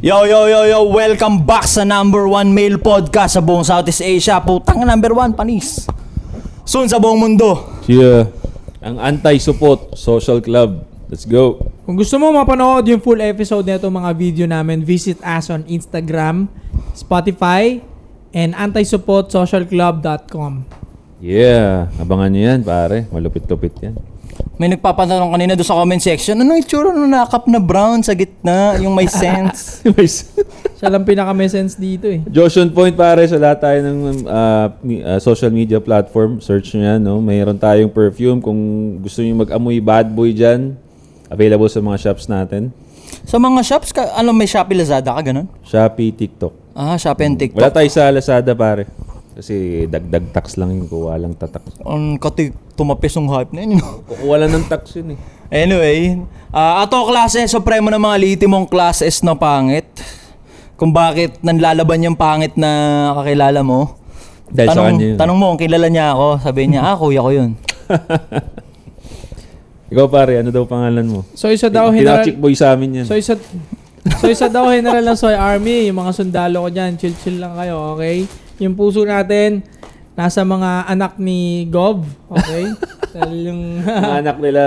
Yo, yo, yo, yo, welcome back sa number 1 male podcast sa buong Southeast Asia. Putang number 1, panis. Soon sa buong mundo. Yeah. Ang anti-support social club. Let's go. Kung gusto mo mapanood yung full episode nito mga video namin, visit us on Instagram, Spotify, and antisupportsocialclub.com. Yeah. Abangan nyo yan, pare. Malupit-lupit yan. May nagpapantanong kanina doon sa comment section, ano itsura nung nakap na brown sa gitna, yung may sense? Siya lang pinaka-may sense dito eh. Joshon Point, pare. Sa lahat tayo ng social media platform. Search nyo yan, no? Mayroon tayong perfume. Kung gusto nyo mag-amoy bad boy dyan, available sa mga shops natin. Sa mga shops, may Shopee, Lazada ka, ganun? Shopee, TikTok. Ah, Shopee and TikTok. Wala tayo sa Lazada, pare. Kasi dagdag tax lang yung kuha lang tatak. Ang tumapis yung hype na yun. Kukuha lang ng tax yun eh. Anyway, ato klase, supremo ng mga litimong classes na pangit. Kung bakit nanlalaban yung pangit na kakilala mo. Dahil sa kanya yun. Tanong mo kung kilala niya ako, sabihin niya, kuya ko yun. Ikaw pare, ano daw pangalan mo? So isa daw general... Tinachick boy sa amin yan. So isa daw general ng Soy Army, yung mga sundalo ko dyan, chill lang kayo, okay? Yung puso natin, nasa mga anak ni Gov, okay? Dahil yung... mga anak nila,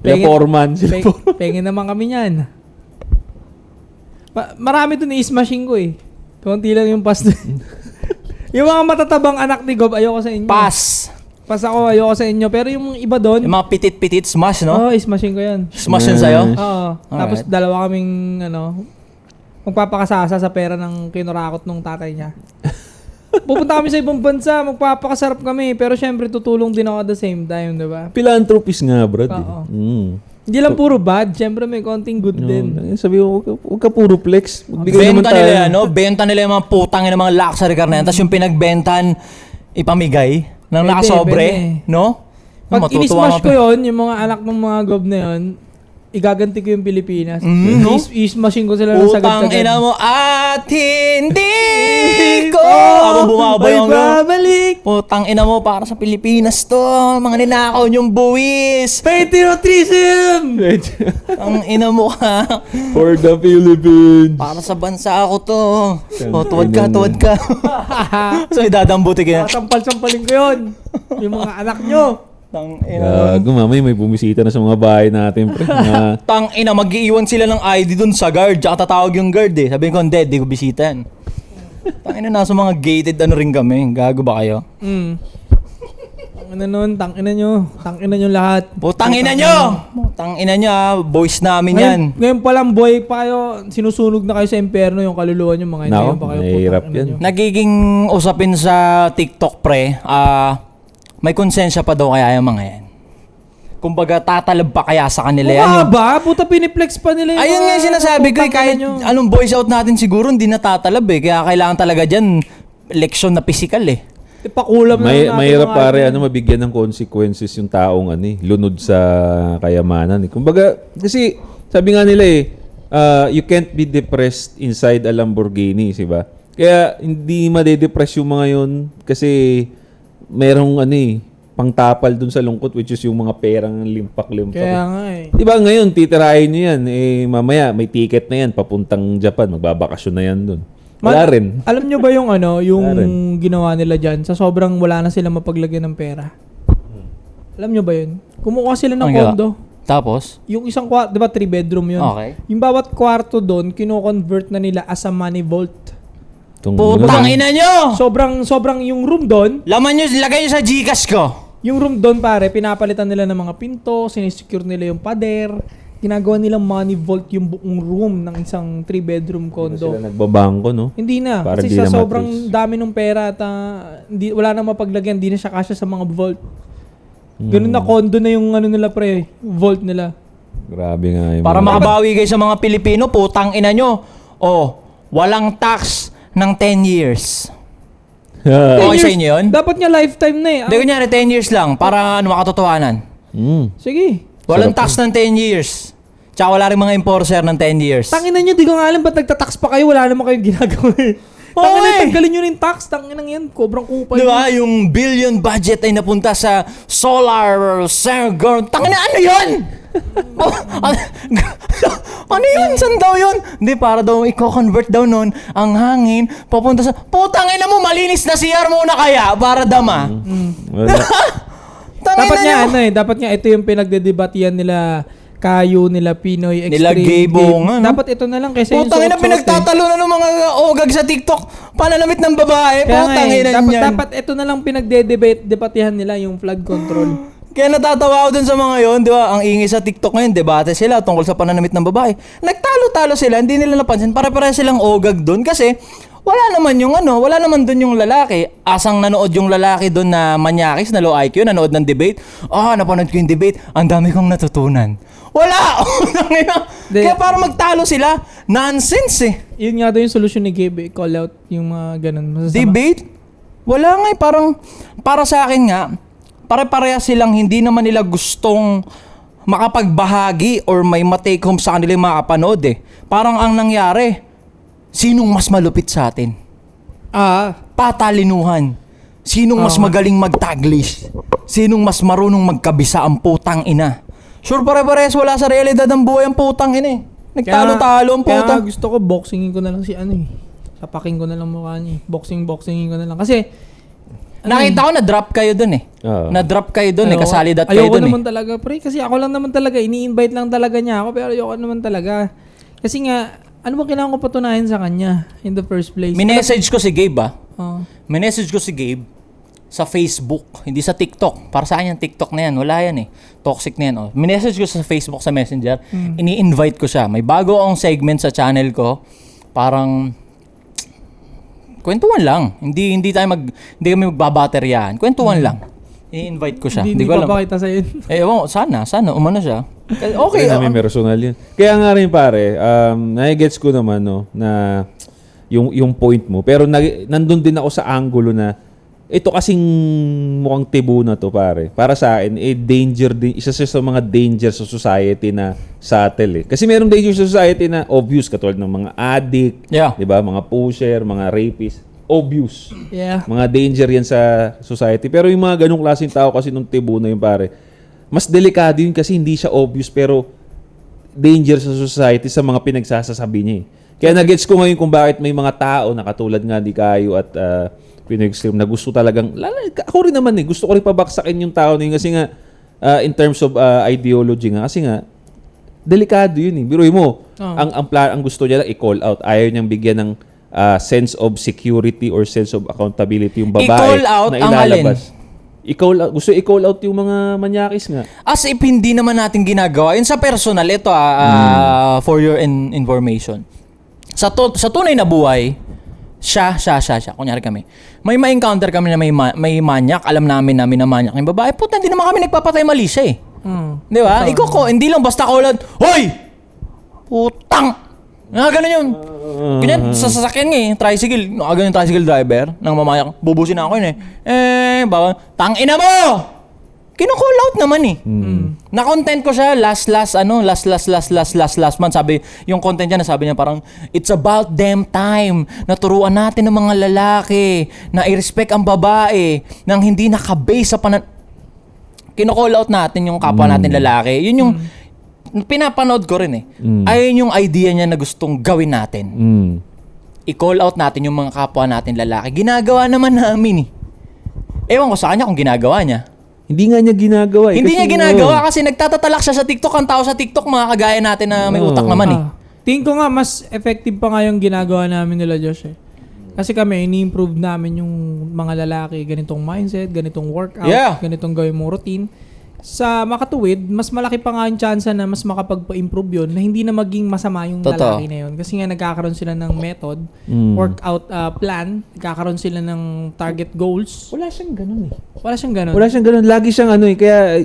foreman. Pengin naman kami niyan. Marami doon i-smashing ko eh. Konti lang yung pass doon. Yung mga matatabang anak ni Gov, ayoko sa inyo. Pass Ako, ayoko sa inyo. Pero yung iba doon... Yung mga pitit-pitit smash, no? Oo, i-smashing ko yan. Smash yun sa'yo? Oo. Tapos dalawa kaming, magpapakasasa sa pera ng kinurakot nung tatay niya. Pupunta kami sa ibang bansa, magpapakasarap kami. Pero syempre, tutulong din ako at the same time, di ba? Philanthropist nga, brad. Oo. Hindi lang puro bad, syempre may konting good din. Sabi ko, huwag ka puro flex. Benta nila yan, no? Benta nila yung mga putang ng mga luxury car na yan. Tapos yung pinagbentan, ipamigay ng nakasobre, no? Pag in-smash ko yun, yung mga anak ng mga gob na yun, igaganti ko yung Pilipinas. No? I-smashing ko sila ng sagad-sagad. Putang ina mo at hindi ko ako bumabaw yung babalik. Putang ina mo para sa Pilipinas to. Mga ninakaw yung buwis. Patriotism! Ang ina mo ka. For the Philippines. Para sa bansa ako to. Tuwad ka. So idadambuti ka. Sampal-sampalin ko yun. Yung mga anak nyo. Gago, mamay may bumisita na sa mga bahay natin, pre. Tang ina, mag-iiwan sila ng ID dun sa guard. Tsaka tatawag yung guard eh. Sabihin ko, hindi, di ko bisita yan. Tang ina, nasa mga gated rin kami. Gago ba kayo? Tangina nyo lahat. Tangina nyo, boys namin yan. Ngayon palang boy pa kayo, sinusunog na kayo sa impyerno yung kaluluwa nyo, mga Nako, ngayon pa kayo. mahirap yan. Nagiging usapin sa TikTok, pre, may konsensya pa daw kaya yung mga yan. Kumbaga, tatalab pa kaya sa kanila yan. Ba? Puta, piniplex pa nila yung ayun nga yung sinasabi ko, kahit anong voice out natin siguro, hindi natatalab eh. Kaya kailangan talaga dyan, leksyon na physical eh. Pakulam na natin. Mahirap pare, mabigyan ng consequences yung taong lunod sa kayamanan. Kumbaga, kasi sabi nga nila you can't be depressed inside a Lamborghini, diba? Kaya hindi made-depress yung mga yun kasi merong pangtapal dun sa lungkot, which is yung mga perang limpak-limpak. Kaya nga eh. Diba ngayon, titirahin nyo yan. Mamaya, may ticket na yan, papuntang Japan. Magbabakasyon na yan dun. Wala rin. Alam nyo ba yung ginawa nila dyan? Sa sobrang wala na sila mapaglagyan ng pera. Alam nyo ba yun? Kumukuha sila ng kondo. Tapos? Yung isang kwarto, di ba 3 bedroom yun? Okay. Yung bawat kwarto doon, kino-convert na nila as a money vault. Putang ina nyo! Sobrang yung room doon. Laman nyo, lagay nyo sa Gcash ko. Yung room doon pare, pinapalitan nila ng mga pinto, sinisecure nila yung pader, ginagawa nilang money vault yung buong room ng isang 3-bedroom condo. Sila nagbabangko, no? Hindi na. Para kasi di sa na sobrang dami ng pera at wala nang mapaglagyan, hindi na siya kasya sa mga vault. Ganun na condo na yung nila pre, vault nila. Grabe nga yun. Para makabawi kayo sa mga Pilipino, putang ina nyo. Walang tax ng 10 years. Okay sa inyo yun? Dapat nga lifetime na eh. Hindi, kunyari 10 years lang para makatotohanan. Sige. Walang tax ng 10 years. Tsaka wala rin mga enforcer ng 10 years. Tangina nyo, di ko nga alam ba't nagtatax pa kayo, wala naman kayong ginagawa eh. Tanggalin nyo rin tax, tanginang yan, kobrang kupal. Diba, yung billion budget ay napunta sa solar, tangina ano yun? Ano yun? Saan daw yun? Hindi, para daw i-convert daw nun ang hangin papunta sa... Putang ina mo, malinis na CR muna kaya para dama. Wala. Dapat nga dapat nga ito yung pinagdedebatian nila Kayo, nila Pinoy, Extreme. Nila Gaybo nga, no? Dapat ito na lang kaysa yung Putang ina, suot-suot pinagtatalo na ng mga ogag sa TikTok. Pananamit ng babae. Kaya nga Putang ina yan. dapat ito na lang pinagdedebatihan nila yung flood control. Kaya natatawa ako dun sa mga yon, di ba? Ang ingay sa TikTok ngayon, debate sila tungkol sa pananamit ng babae. Nagtalo-talo sila, hindi nila napansin. Pare-pare silang ogag dun kasi wala naman yung wala naman dun yung lalaki. Asang nanood yung lalaki dun na manyakis, na low IQ, nanood ng debate. Napanood ko yung debate, ang dami kong natutunan. Wala! Kaya para magtalo sila, nonsense eh. Yun nga daw yung solusyon ni Gabe, call out yung mga ganun. Masasama. Debate? Wala nga eh. Parang, para sa akin nga, pare-pareha silang hindi naman nila gustong makapagbahagi or may matake home sa kanila yung makapanood eh. Parang ang nangyari, sinong mas malupit sa atin? Patalinuhan. Sinong mas magaling mag-taglish? Sinong mas marunong magkabisa ang putang ina? Sure, pare-parehas wala sa realidad ng buhay ang putang ina eh. Nagtalo-talo ang Kaya putang. nga gusto ko boxingin ko na lang si sapakin ko na lang mukha niya. Boxingin ko na lang. Kasi Nakita ko na-drop kayo dun eh. Na-drop kayo dun eh. Kasalidat kayo ayoko dun eh. naman talaga, pre. Kasi ako lang naman talaga. Ini-invite lang talaga niya ako. Pero ayoko naman talaga. Kasi nga, ano ba kailangan ko patunayan sa kanya in the first place? Minessage ko si Gabe Oh. Minessage ko si Gabe sa Facebook, hindi sa TikTok. Para sa akin yung TikTok na yan, wala yan eh. Toxic na yan. Minessage ko sa Facebook, sa Messenger. Ini-invite ko siya. May bago akong segment sa channel ko. Parang kwentuhan lang. Hindi kami magbabateryahan. Kwentuhan lang. I-invite ko siya. Hindi ko alam. papakita sa'yo. Sana umano siya. Okay. Kaya may personal yan. Kaya nga rin pare, nai-gets ko naman no, na yung point mo. Pero nandun din ako sa angulo na ito kasing mukhang tibo na to pare. Para sa akin, danger din. Isa sa mga danger sa society na subtle eh. Kasi merong danger sa society na obvious, katulad ng mga addict, diba? Mga pusher, mga rapist. Obvious. Yeah. Mga danger yan sa society. Pero yung mga ganong klaseng tao kasi nung tibo na yung pare, mas delikado yun kasi hindi siya obvious pero danger sa society sa mga pinagsasasabi niya eh. Kaya nagets ko ngayon kung bakit may mga tao na katulad nga ni Kayo at Pinoy Extreme na gusto talagang, ako rin naman eh, gusto ko rin pabaksakin yung tao na yun kasi nga in terms of ideology nga, kasi nga delikado yun eh. Biruin mo, ang gusto niya lang i-call out. Ayaw niyang bigyan ng sense of security or sense of accountability yung babae I-call out na ilalabas. Gusto i-call out yung mga manyakis nga. As if hindi naman natin ginagawa. Yun sa personal, ito for your information. Sa tunay na buhay, siya. Kunyari kami. May ma-encounter kami na may manyak. Alam namin na manyak yung babae. Puta, hindi naman kami nagpapatay mali siya eh. Di ba? Hindi lang basta call out, hoy! Putang! Ganun yun. Ganyan, sa sasakyan nga eh, tricycle. Ganun yung tricycle driver nang mamayak. Bubusin na ako yun eh. Tangina mo! Kino-call out naman eh. Na-content ko siya last month. Sabi, yung content niya, sabi niya parang, it's about damn time. Naturuan natin ng mga lalaki na i-respect ang babae nang hindi nakabase sa kino-call out natin yung kapwa natin lalaki. Yun yung pinapanood ko rin eh. Ayun yung idea niya na gustong gawin natin. I-call out natin yung mga kapwa natin lalaki. Ginagawa naman namin eh. Ewan ko sa kanya kung ginagawa niya. Hindi nga niya ginagawa eh. Hindi niya ginagawa kasi nagtatatalak siya sa TikTok. Ang tao sa TikTok, mga kagaya natin na may utak naman eh. Tingin ko nga mas effective pa nga yung ginagawa namin nila Josh eh. Kasi kami, ini-improve namin yung mga lalaki, ganitong mindset, ganitong workout, ganitong gawin mong routine. Sa makatuwid, mas malaki pa nga yung chance na mas makapagpa-improve yun na hindi na maging masama yung lalaki na yun. Kasi nga nagkakaroon sila ng method, workout plan, nagkakaroon sila ng target goals. Wala siyang ganun eh. Wala siyang ganun. Lagi siyang ano eh. Kaya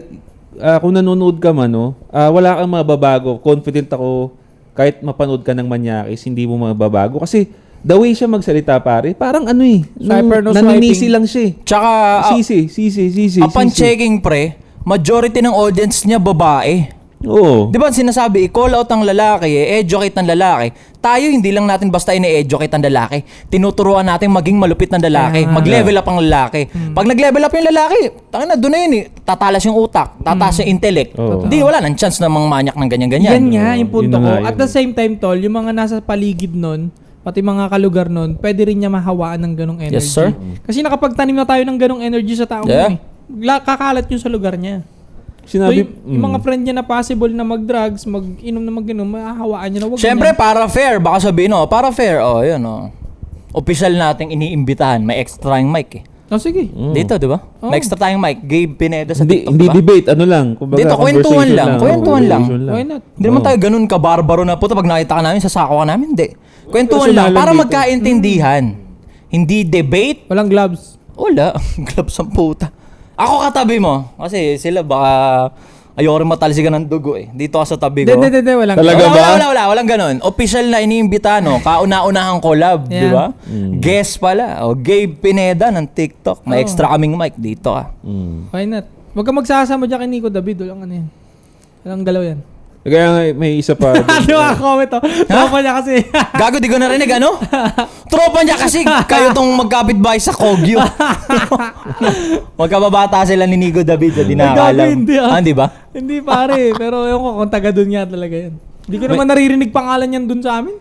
kung nanonood ka man, wala kang mababago. Confident ako kahit mapanood ka ng manyakis, hindi mo mababago. Kasi the way siya magsalita pare, parang ano eh. Naninisi lang siya eh. Tsaka, Sisi. upon checking pre, majority ng audience niya babae. Oo. Di ba sinasabi, i-call out ang lalaki, i-educate ang lalaki. Tayo, hindi lang natin basta ini-educate ang lalaki. Tinuturuan natin maging malupit ng lalaki. Mag-level up ang lalaki. Pag nag-level up yung lalaki, tangina, doon na yun eh. Tatalas yung utak, tataas yung intellect. Oo. Hindi, wala nang chance na mga manyak ng ganyan-ganyan. Yan nga, yung punto Yun na ko. nga, At the same time, tol, yung mga nasa paligid nun, pati mga kalugar nun, pwede rin niya mahawaan ng ganong energy. Yes, sir. Kasi nakapagtanim na tayo ng ganong energy sa taong Yeah. yun eh. Kakalat yun sa lugar niya. So, Sinabi, yung mga friend niya na possible na mag-drugs, mag-inom na mag-inom, mahahawaan niya na wag Siyempre, ganyan. para fair. Baka sabihin, para fair. Yun, Official nating iniimbitahan. May extra yung mic eh. Oh, sige. Dito, di ba? Oh. May extra tayong mic. Gabe Pineda sa hindi, TikTok, hindi di ba? debate, ano lang. Kumbaga, Dito, kwentuhan lang, kwentuhan lang. Conversation Why not? Hindi naman tayo ganun ka-barbaro na puta pag nakita ka namin, sasako ka namin. Hindi. Kwentuhan lang. Personalan Para dito. magkaintindihan. Hindi debate. Walang gloves. Wala. Gloves ang puta. Ako katabi mo. Kasi sila baka ayoko rin matalsikan ng dugo eh. Dito ka sa tabi ko. Hindi, walang Talaga gloves. ba? Wala. Walang ganun. Official na iniimbita, no? Kauna-unahang collab, di Yeah. ba? Guest pala. Gabe Pineda ng TikTok. May extra kaming mic. Dito ka. Why not? Huwag ka magsasama dyan kay Nico David. Walang ano yan. Walang galaw yan. Kaya nga, may isa pa. Ano nga comment to? Tropa niya kasi. Gago, di ko narinig, ano? Tropa niya kasi kayo tong magkapit-bahay sa Kogyo. Magkababata sila ni Nico David, di nakakalam. Gago, hindi, Di ba? Hindi pare. Pero yung ko kung taga doon nga talaga yan. Hindi ko naman naririnig pangalan yan doon sa amin.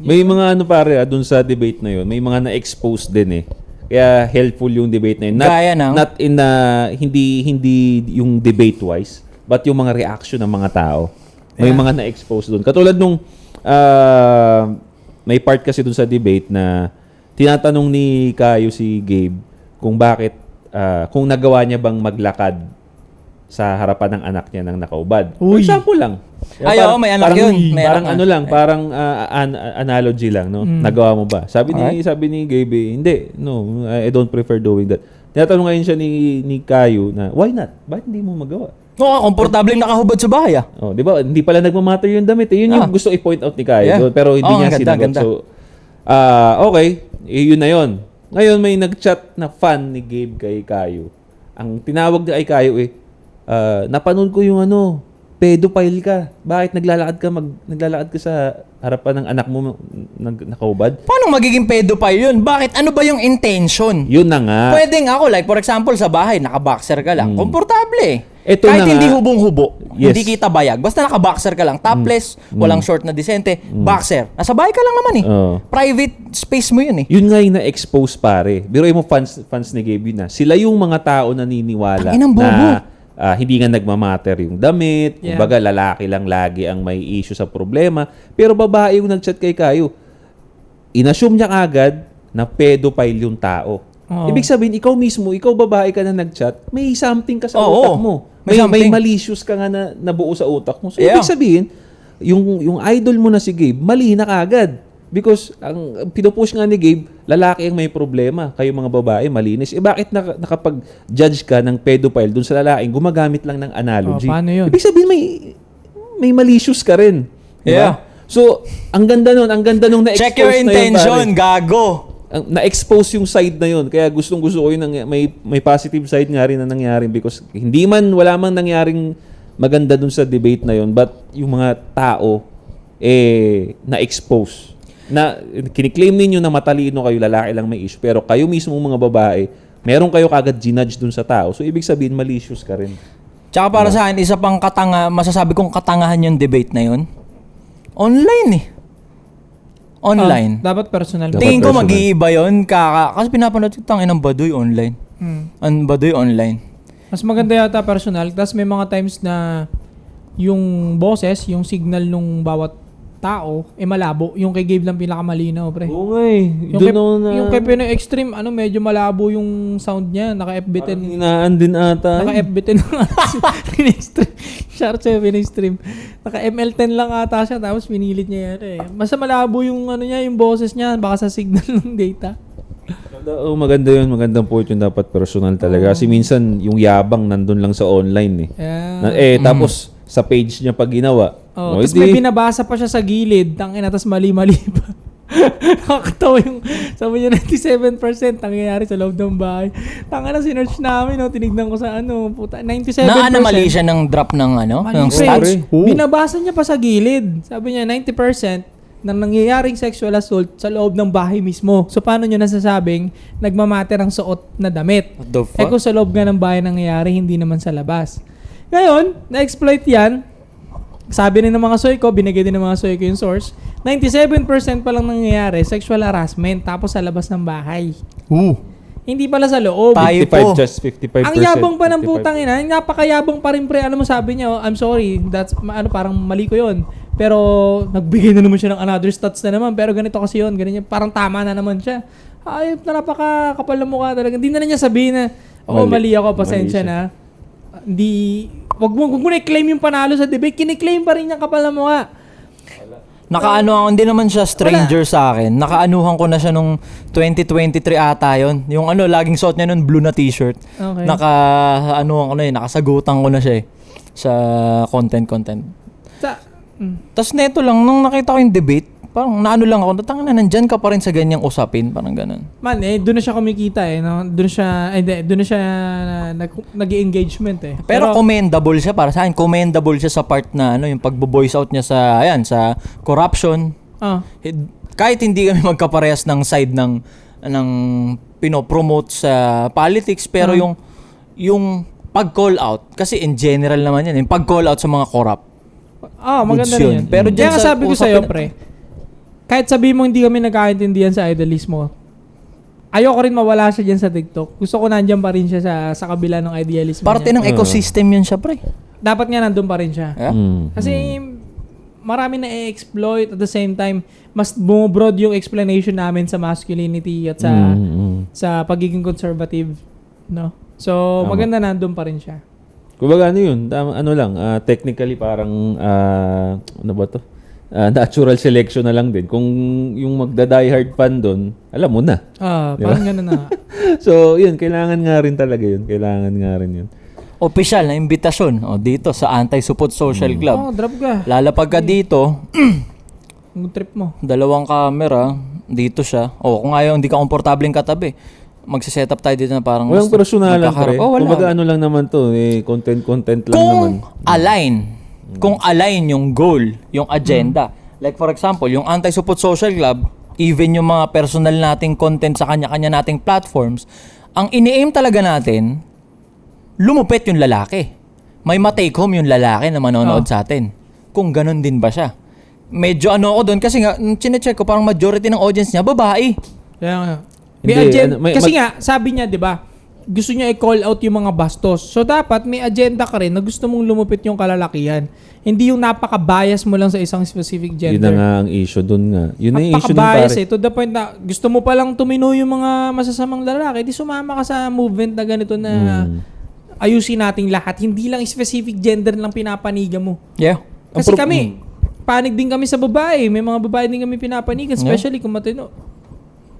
May mga ano pare, dun sa debate na yun, may mga na-expose din eh. Kaya helpful yung debate na yun. Gaya ng? Not in hindi yung debate-wise, but yung mga reaction ng mga tao. May mga na-expose dun. Katulad nung may part kasi dun sa debate na tinatanong ni Kayo si Gabe kung bakit, kung nagawa niya bang maglakad sa harapan ng anak niya ng nakaubad. For example lang. Ay, oo, may anak yun. May Parang anak ano lang, parang analogy lang, no? Nagawa mo ba? Sabi ni Gabe, hindi, no, I don't prefer doing that. Tinatanong ngayon siya ni Kayo na, why not? Bakit hindi mo magawa? Oo, komportableng nakahubad sa bahay, ah. Oh, 'di ba? Hindi pala nagmamatter yung damit. Yun yung gusto i-point out ni Kayo Yeah. doon, pero hindi niya ganda, sinagot. ganda. So, okay, yun na yun. Ngayon may nag-chat na fan ni Gabe kay Kayo. Ang tinawag niya kay Kayo napanood ko yung pedophile ka. Bakit naglalakad ka sa harapan ng anak mo nakaubad? Paano magiging pedophile yun? Bakit? Ano ba yung intention? Yun na nga. Pwedeng ako, like for example, sa bahay, naka-boxer ka lang. Komportable eh. Ito Kahit na hindi nga. hubong-hubo, Yes. hindi kita bayag. Basta naka-boxer ka lang, topless, walang short na disente, boxer. Nasa bahay ka lang naman eh. Oo. Private space mo yun eh. Yun nga yung na-expose pare. Biruin mo fans ni Gabe yun na. Sila yung mga tao naniniwala Tanginang bobo. na hindi nga nagmamatter yung damit. Yeah. Kumbaga lalaki lang lagi ang may issue sa problema. Pero babae yung nag-chat kay Kayo. Inassume niya agad na pedophile yung tao. Oo. Ibig sabihin, ikaw mismo, ikaw babae ka na nag-chat, may something ka sa Oo. utak mo. May May something. malicious ka nga na nabuo sa utak mo. So, Yeah. ibig sabihin, yung idol mo na si Gabe, mali na kaagad. Because ang pinupush nga ni Gabe, lalaki ang may problema. Kayo mga babae, malinis. Bakit nakapag-judge ka ng pedophile dun sa lalaki, gumagamit lang ng analogy? Oh, paano yun? Ibig sabihin, may malicious ka rin. Diba? Yeah. So, ang ganda nung na-expose Check your na yun, intention, pare. gago. Na-expose yung side na yun. Kaya gustong-gusto ko yun. May positive side nga rin na nangyari because wala man nangyaring maganda dun sa debate na yun, but yung mga tao, na-expose. Na kiniklaim ninyo na matalino kayo, lalaki lang may issue, pero kayo mismo mga babae, meron kayo kagad ginudge dun sa tao. So, ibig sabihin, malicious ka rin. Tsaka para sa akin, isa pang masasabi kong katangahan yung debate na yun. Online eh. Online. Dapat personal. Dapat Tingin ko personal. mag-iiba yun. Kasi pinapanood ko tangin ng Baduy online. Ang Baduy online. Mas maganda yata personal. Tapos may mga times na yung boses, yung signal nung bawat tao, malabo. Yung kay Gabe lang pinakamalinaw, pre. Oo nga eh. Yung kay Pinoy Extreme, medyo malabo yung sound niya. Naka-FB10. Hinaan din ata. Naka-FB10 lang ata si Pinoy Extreme. Shout sa Pinoy Extreme. Naka-ML10 lang ata siya, tapos pinilit niya yan eh. Basta malabo yung yung boses niya, baka sa signal ng data. Oo, maganda yun. Magandang point yun. Dapat personal talaga. Kasi minsan, yung yabang nandun lang sa online eh. Yeah. Tapos, sa page niya pag ginawa. Tapos may binabasa pa siya sa gilid, tangina, tapos mali-mali pa. Nakakatawa yung, sabi niya 97% nangyayari sa loob ng bahay. Tanga na sinearch namin, no? Tinignan ko sa puta, 97%. Na-anomaly siya ng drop ng ng Mali, stats. pre. Binabasa niya pa sa gilid. Sabi niya 90% ng nangyayaring sexual assault sa loob ng bahay mismo. So paano niyo nasasabing nagmamatter ang suot na damit? What the Eh kung sa loob nga ng bahay nangyayari, hindi naman sa labas. Ngayon, na-exploit yan. Sabi rin ng mga soy ko, binigay din ng mga soy ko yung source, 97% pa lang nangyayari sexual harassment tapos sa labas ng bahay. Hindi pala sa loob. Tayo po. 55%. Ang yabang pa ng putang ina, napakayabang pa rin pre. Ano mo sabi niya? I'm sorry, that's parang mali ko 'yon. Pero nagbigay na naman siya ng another stats na naman. Pero ganito kasi 'yon, ganyan. Parang tama na naman siya. Ay, napakakapal ng mukha talaga. Hindi na niya sabihin na, mali ako, pasensya Mali na. Hindi, wag mo na i-claim yung panalo sa debate. Kini-claim pa rin niya kapal ng mukha. Nakaano, hindi naman siya stranger sa akin. Nakaanuhan ko na siya nung 2023 ata yon. Yung laging suot niya nun blue na t-shirt. Okay. Nakaanuhan ko na nakasagutan ko na siya sa content. Tapos neto lang, nung nakita ko yung debate, parang naano lang ako, natanga na nandyan ka pa rin sa ganyang usapin, parang ganun. Man, doon na siya kumikita no? Doon na siya nag-engagement Pero commendable siya para sa akin. Commendable siya sa part na yung pagbo-voice out niya sa corruption. Kahit hindi kami magkaparehas ng side ng pinopromote sa politics, pero yung pag-call out, kasi in general naman yan, yung pag-call out sa mga corrupt. Maganda goods rin yan. Pero Kaya dyan sa sabi ko sa'yo, pre, kahit sabihin mo hindi kami nagkakaintindihan sa idealismo, ayoko rin mawala siya dyan sa TikTok. Gusto ko nandyan pa rin siya sa kabila ng idealismo Parte niya. ng ecosystem yun siya, pre. Dapat nga nandun pa rin siya. Yeah? Kasi marami na i-exploit at the same time, mas bumabroad yung explanation namin sa masculinity at sa pagiging conservative. No? So, maganda nandun pa rin siya. Kumbaga yun, technically parang, ano ba to? Natural selection na lang din. Kung yung magda-die hard fan doon, alam mo na. Parang gano'n na. So, yun, kailangan nga rin talaga yun. Kailangan nga rin yun. Official na imbitasyon dito sa Anti-Supot Social Club. Drop ka. Lalapag ka dito, Yung trip mo. 2 camera, dito siya. Kung ayaw, hindi ka komportableng katabi, magsiset up tayo dito na parang Walang personalan, pre. wala. Kumbaga lang naman to, content lang naman. Kung align yung goal, yung agenda. Like for example, yung Anti-Supot Social Club, even yung mga personal nating content sa kanya-kanya nating platforms, ang ini-aim talaga natin, lumupit yung lalaki. May ma-take home yung lalaki na manonood sa atin. Kung ganun din ba siya? Medyo ako doon kasi nga, chinecheck ko parang majority ng audience niya, babae. Kaya nga. Hindi, Kasi nga, sabi niya, di ba, gusto niya i-call out yung mga bastos. So, dapat may agenda ka rin na gusto mong lumupit yung kalalakihan. Hindi yung napaka-bias mo lang sa isang specific gender. Yun na nga ang issue dun nga. Yun na yung issue dun, Napaka-bias pare. to the point na gusto mo palang tumino yung mga masasamang lalaki, di sumama ka sa movement na ganito na ayusin nating lahat. Hindi lang specific gender lang pinapanigan mo. Yeah. Kasi kami, panig din kami sa babae. May mga babae din kami pinapanigan, especially kung matino.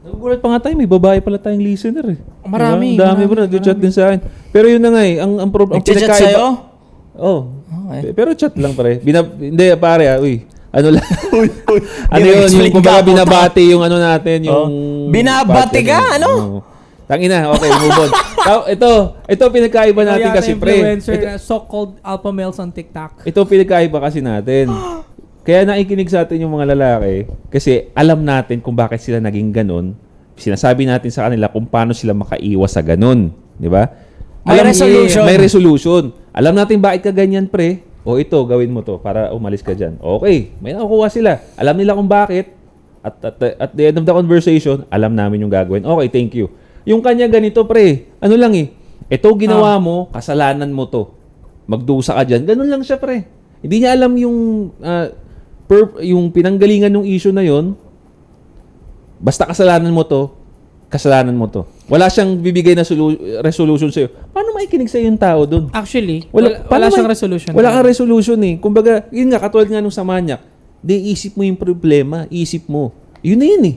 Nagugulat pa nga tayo, may babae pala tayong listener eh. Marami. Diba? Ang dami bro, nag-chat din sa akin. Pero yun na nga eh, ang Nag-chat sa'yo? Okay. Pero chat lang pare. Hindi pare ano lang. Ano Di yun, mag-explain yung kumbaga ka, binabati yung ano natin, yung... Binabati ka? Ano? Tangina, okay, move on. Ito pinagkaiba natin kasi pre. Influencer na so-called alpha males on TikTok. Ito pinagkaiba kasi natin. Kaya nakikinig sa atin yung mga lalaki kasi alam natin kung bakit sila naging ganun. Sinasabi natin sa kanila kung paano sila makaiwas sa ganun. Di ba? May resolution. Alam natin bakit ka ganyan, pre. Ito, gawin mo to para umalis ka dyan. Okay, may nakukuha sila. Alam nila kung bakit. At the end of the conversation, alam namin yung gagawin. Okay, thank you. Yung kanya ganito, pre. Ano lang ito ginawa mo, kasalanan mo to. Magdusa ka dyan. Ganun lang siya, pre. Hindi niya alam yung pinanggalingan ng issue na yon. Basta kasalanan mo to. Wala siyang bibigay na resolution sa'yo. Paano maikinig sa'yo yung tao doon? Actually, wala siyang resolution. Wala kang resolution eh. Kumbaga, yun nga, katulad nga nung sa Manyak, isip mo yung problema, isip mo. Yun na yun eh.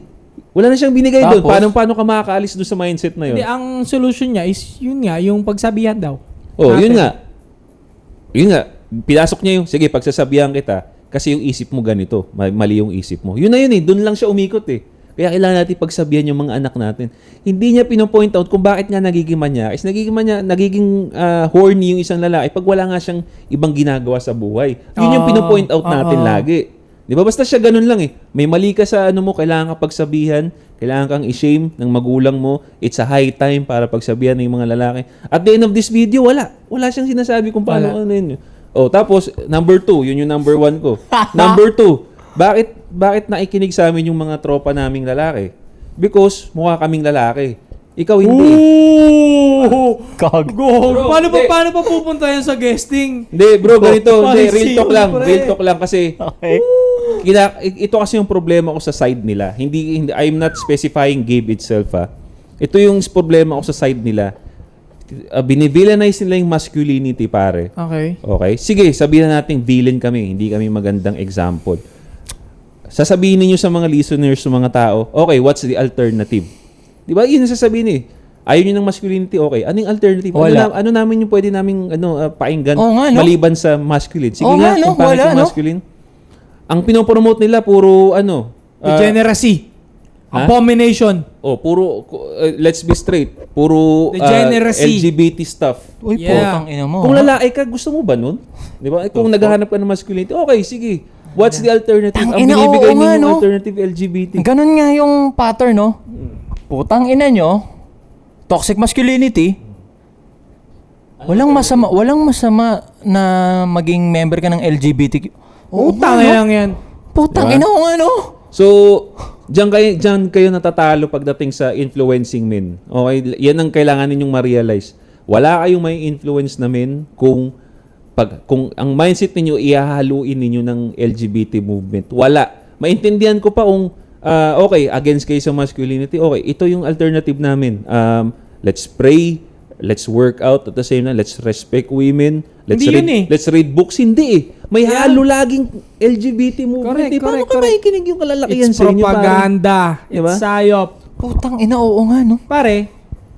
Wala na siyang binigay doon. Paano ka makakaalis doon sa mindset na yun? Hindi, ang solution niya is yun nga, yung pagsabihan daw. Yun nga. Pinasok niya sige, pagsasabihan kita, kasi yung isip mo ganito, mali yung isip mo. Yun na yun eh, doon lang siya umikot eh. Kaya kailangan natin pagsabihan yung mga anak natin. Hindi niya pinopoint out kung bakit nga nagiging manyakis. Nagiging horny yung isang lalaki pag wala nga siyang ibang ginagawa sa buhay. Yun yung pinopoint out natin lagi. Di ba? Basta siya ganun lang eh. May mali ka sa ano mo, kailangan ka pagsabihan, kailangan kang i-shame ng magulang mo. It's a high time para pagsabihan ng mga lalaki. At the end of this video, wala. Wala siyang sinasabi kung paano ano yun. Oh, tapos, number 2, yun yung number 1 ko. Number 2, bakit naikinig sa amin yung mga tropa naming lalaki? Because mukha kaming lalaki. Ikaw hindi. Paano pa pupunta yan sa guesting? Hindi, bro, ganito. Hindi, real talk lang. Pre. Real talk lang kasi Okay. ito kasi yung problema ko sa side nila. Hindi I'm not specifying Gabe itself ha. Ito yung problema ko sa side nila. Binivillainize nila yung masculinity, pare. Okay. Okay? Sige, sabihin natin villain kami. Hindi kami magandang example. Sasabihin niyo sa mga listeners, sa mga tao, okay, what's the alternative? Di ba? Yun ang sasabihin eh. Ayaw niyo ng masculinity, okay. Anong alternative? Wala. Ano namin yung pwede naming painggan Oo nga, no? maliban sa masculine? Sige Oo nga, nga, no? kung pangit Wala, yung no? masculine. Ang pinopromote nila, puro Degeneracy. Abomination. puro, let's be straight, puro Degeneracy. LGBT stuff. Uy, Yeah. putang ina mo. Kung lalaki ka, gusto mo ba nun? Di ba? Kung naghahanap ka ng masculinity, okay, sige. What's the alternative? Ang Tangina, binibigay oo niyo nga, yung no? alternative LGBT. Ganun nga yung pattern, no? Putang ina nyo, toxic masculinity. Walang masama na maging member ka ng LGBTQ. Utang lang yan. Putang Diba? ina ko nga, no? So, diyan kayo natatalo pagdating sa influencing men. Okay, yan ang kailangan ninyong ma-realize. Wala kayong may influence na men kung ang mindset ninyo ihahaluin ninyo ng LGBT movement. Wala. Maintindihan ko pa kung okay, against kayo sa masculinity. Okay, ito yung alternative namin. Let's pray, let's work out at the same time, let's respect women, let's read books. Hindi eh. May halo laging LGBT movement. Paano ka maikinig yung kalalakihan It's sa inyo? propaganda. Diba? It's psyop. Putang ina, oo nga, no? Pare,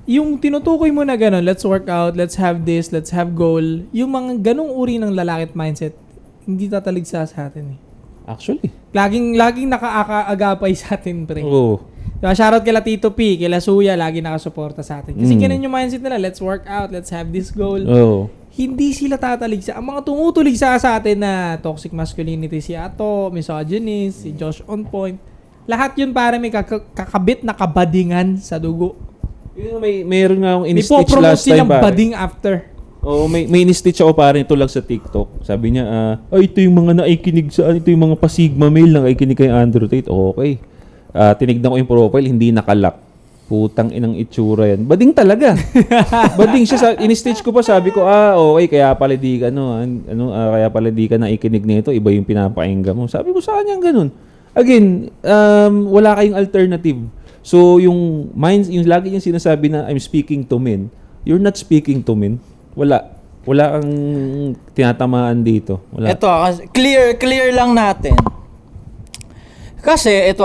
yung tinutukoy mo na gano'n, let's work out, let's have this, let's have goal, yung mga ganong uri ng lalaki at mindset, hindi tataligsa sa atin eh. Actually. Laging nakaagapay sa atin, pre. Oo. Diba, shoutout kila Tito P, kila Suya, lagi nakasuporta sa atin. Kasi ganun yung mindset nila, let's work out, let's have this goal. Oo. Hindi sila tataligsa. Ang mga tumutuligsa sa atin na toxic masculinity, si Ato, misogynist, si Josh On Point, lahat yun para may kakabit na kabadingan sa dugo. Mayroon nga akong May in-stitch po-promote last time, silang pare. bading after. Oo, may in-stitch ako pare ito lang sa TikTok. Sabi niya, ito yung mga naikinig sa, ito yung mga pa-Sigma male na naikinig kay Andrew Tate. Okay. Tinignan ko yung profile, hindi nakalock. Putang inang itsura yan. Bading talaga. Bading siya. In-stitch ko pa, sabi ko, okay, kaya pala di ka, kaya pala di ka naikinig nito, iba yung pinapakinggan mo. Sabi ko sa kanya ganun. Again, wala kayong alternative. So, yung lagi yung sinasabi na I'm speaking to men, you're not speaking to men. Wala kang tinatamaan dito. Wala. Ito, clear lang natin. Kasi, ito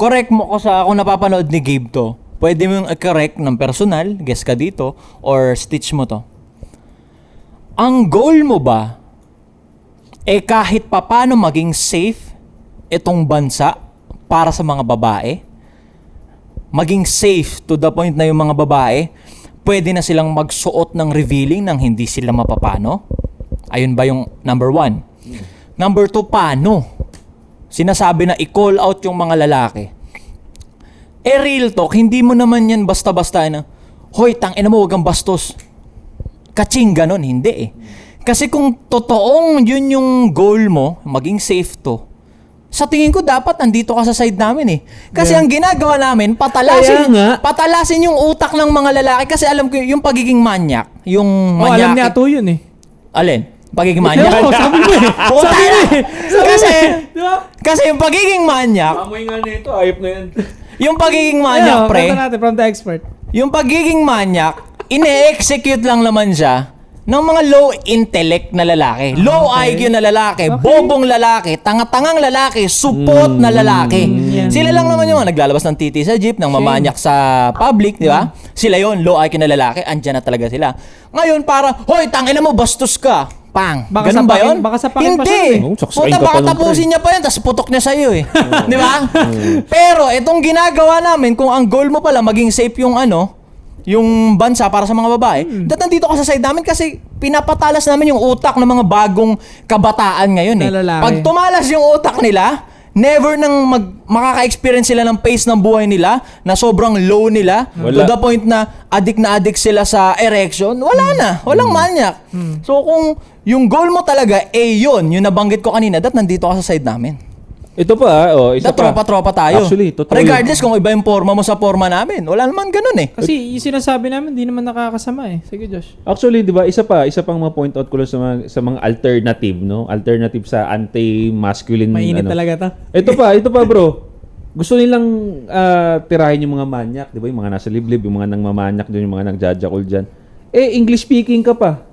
correct mo ko sa kung napapanood ni Gabe to. Pwede mo yung correct ng personal, guess ka dito, or stitch mo to. Ang goal mo ba, kahit papano maging safe itong bansa para sa mga babae? Maging safe to the point na yung mga babae, pwede na silang magsuot ng revealing nang hindi sila mapapano? Ayun ba yung number 1? Number 2, paano? Sinasabi na i-call out yung mga lalaki. Real talk, hindi mo naman yan basta-basta na, hoy, tangina mo, wag kang bastos. Kaching ganon, hindi eh. Kasi kung totoong yun yung goal mo, maging safe to, sa tingin ko dapat nandito ka sa side namin eh. Kasi ang ginagawa namin, patalasin yung utak ng mga lalaki. Kasi alam ko yung pagiging manyak, yung manyak. Alam niya to yun eh. Alin? Pagiging manyak? Sabi mo eh. Kasi yung pagiging manyak, Amoy nga nito, ayop na yan. yung pagiging manyak, pre, Natin from the expert. yung pagiging manyak, ine-execute lang naman siya ng mga low intellect na lalaki. Low IQ na lalaki, bobong lalaki, tanga-tangang lalaki, supot na lalaki. Sila lang naman yung naglalabas ng titi sa jeep, nang mamanyak sa public, di ba? Sila yon, low IQ na lalaki, andyan na talaga sila. Ngayon para, hoy, tangina mo, bastos ka. Pang. Baka Ganun sa ba pakin- yun? baka sa pakin pa Hindi. siya, eh. Oh, saksakin Puta, ka pa baka nun, tapusin niya pa yan, tapos putok niya sa'yo eh. Di ba? Pero itong ginagawa namin, kung ang goal mo pala maging safe yung yung bansa para sa mga babae, nandito ka sa side namin kasi pinapatalas namin yung utak ng mga bagong kabataan ngayon eh. Na lalaki. Pag tumalas yung utak nila, never nang makaka-experience sila ng pace ng buhay nila na sobrang low nila to Wala. the point na addict sila sa erection, wala na. Walang manyak. So kung yung goal mo talaga yun, yung nabanggit ko kanina, nandito ka sa side namin. Ito pa, isa pa. Tropa-tropa tayo. Actually, totoo Regardless kung iba yung forma mo sa forma namin. Wala naman ganun eh. Kasi yung sinasabi namin, di naman nakakasama eh. Sige, Josh. Actually, 'di ba, isa pang ma-point out ko lang sa mga alternative, no? Alternative sa anti-masculine Mainit talaga to. Ito pa, bro. Gusto nilang tirahin yung mga manyak, 'di ba? Yung mga nasa liblib, yung mga nangmamanyak doon, yung mga nagjajakol diyan. English speaking ka pa.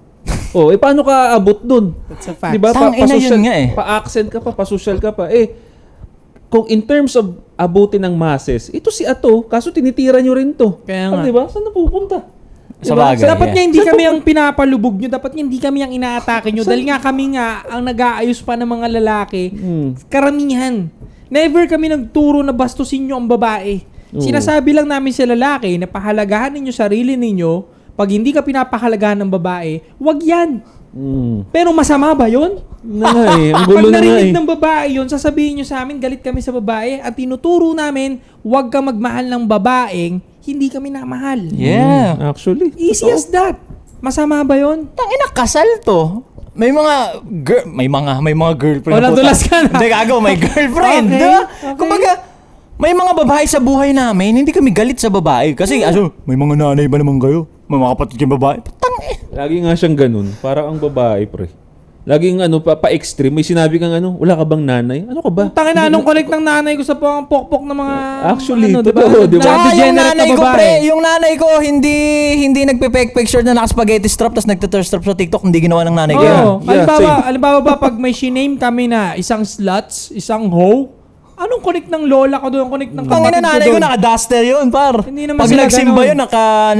Paano ka abot doon? That's a fact. 'Di ba? Tangina yun nga eh. Pa-accent ka pa, pa-social ka pa. Kung in terms of abutin ng masses, ito si Ato, kaso tinitira nyo rin to. Kaya nga. Di ba? Saan napupunta? Sa Diba? bagay. So, dapat nga hindi kami ang pinapalubog nyo. Dapat nga hindi kami ang inaatake nyo. Dahil nga kami nga ang nag-aayos pa ng mga lalaki. Karamihan. Never kami nagturo na bastusin nyo ang babae. Sinasabi lang namin sa lalaki na pahalagahan ninyo sarili ninyo. Pag hindi ka pinapahalagahan ng babae, wag yan. Pero masama ba yun? Ang gulo Pag na nga narinig eh. ng babae yun, sasabihin nyo sa amin, galit kami sa babae. At tinuturo namin, wag ka magmahal ng babaeng hindi kami namahal. Yeah. Actually. Easy totoo. as that. Masama ba yun? Tangina, kasal to. May mga may mga girlfriend. O, na puta. nadulas ka na. Hindi, gago, may girlfriend. Okay, Diba? okay. Kumbaga, may mga babae sa buhay namin, hindi kami galit sa babae. Kasi, may mga nanay ba naman kayo? May mga kapatid kayong babae? Lagi nga siyang ganun. Parang ang babae, pre. Laging pa-extreme. May sinabi kang wala ka bang nanay? Ano ka ba? Tangin na, anong connect ng nanay ko sa pang pokpok ng mga... Actually, diba? totoo, diba? Tsaka yung Degenerate nanay na ko, babae. pre, yung nanay ko, hindi nagpe-fake picture na naka-spaghetti strap tapos nagte-thirst strap sa TikTok, hindi ginawa ng nanay ko. Oo. yun. Halimbawa ba, pag may shiname kami na isang sluts, isang hoe, anong connect ng lola ko doon? Connect ng Ang ina kapatid nanay ko, doon? naka-duster yun, par. Hindi naman Pag sila nagsimba ganun.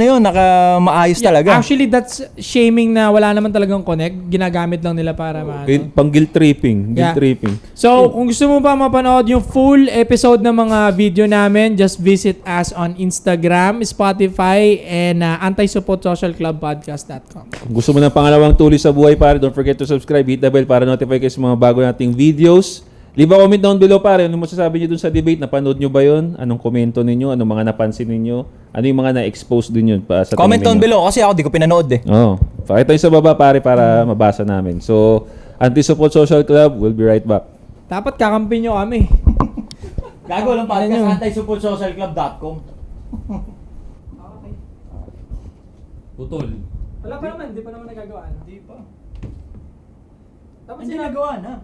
yun, naka-maayos Yeah, talaga. Actually, that's shaming na wala naman talagang connect. Ginagamit lang nila para Pang guilt tripping. Guilt Yeah. tripping. So, kung gusto mo pa mapanood yung full episode ng mga video namin, just visit us on Instagram, Spotify, and antisupportsocialclubpodcast.com. Kung gusto mo ng pangalawang tuloy sa buhay, pare, don't forget to subscribe, hit the bell para notify kayo sa mga bago nating videos. Leave a comment down below, pare. Ano masasabi niyo dun sa debate? Napanood niyo ba yun? Anong komento ninyo? Anong mga napansin ninyo? Ano yung mga na-expose din yun sa Comment tingin down ninyo? below kasi ako di ko pinanood eh. Oo. Pakita nyo sa baba, pare, para mabasa namin. So, Anti-Support Social Club, we'll be right back. Dapat kakampi nyo kami. Gago lang Ano yun? antisupportsocialclub.com. Putol. Wala pa naman, di pa naman nagagawa. Hindi pa. Dapat ginagawa na.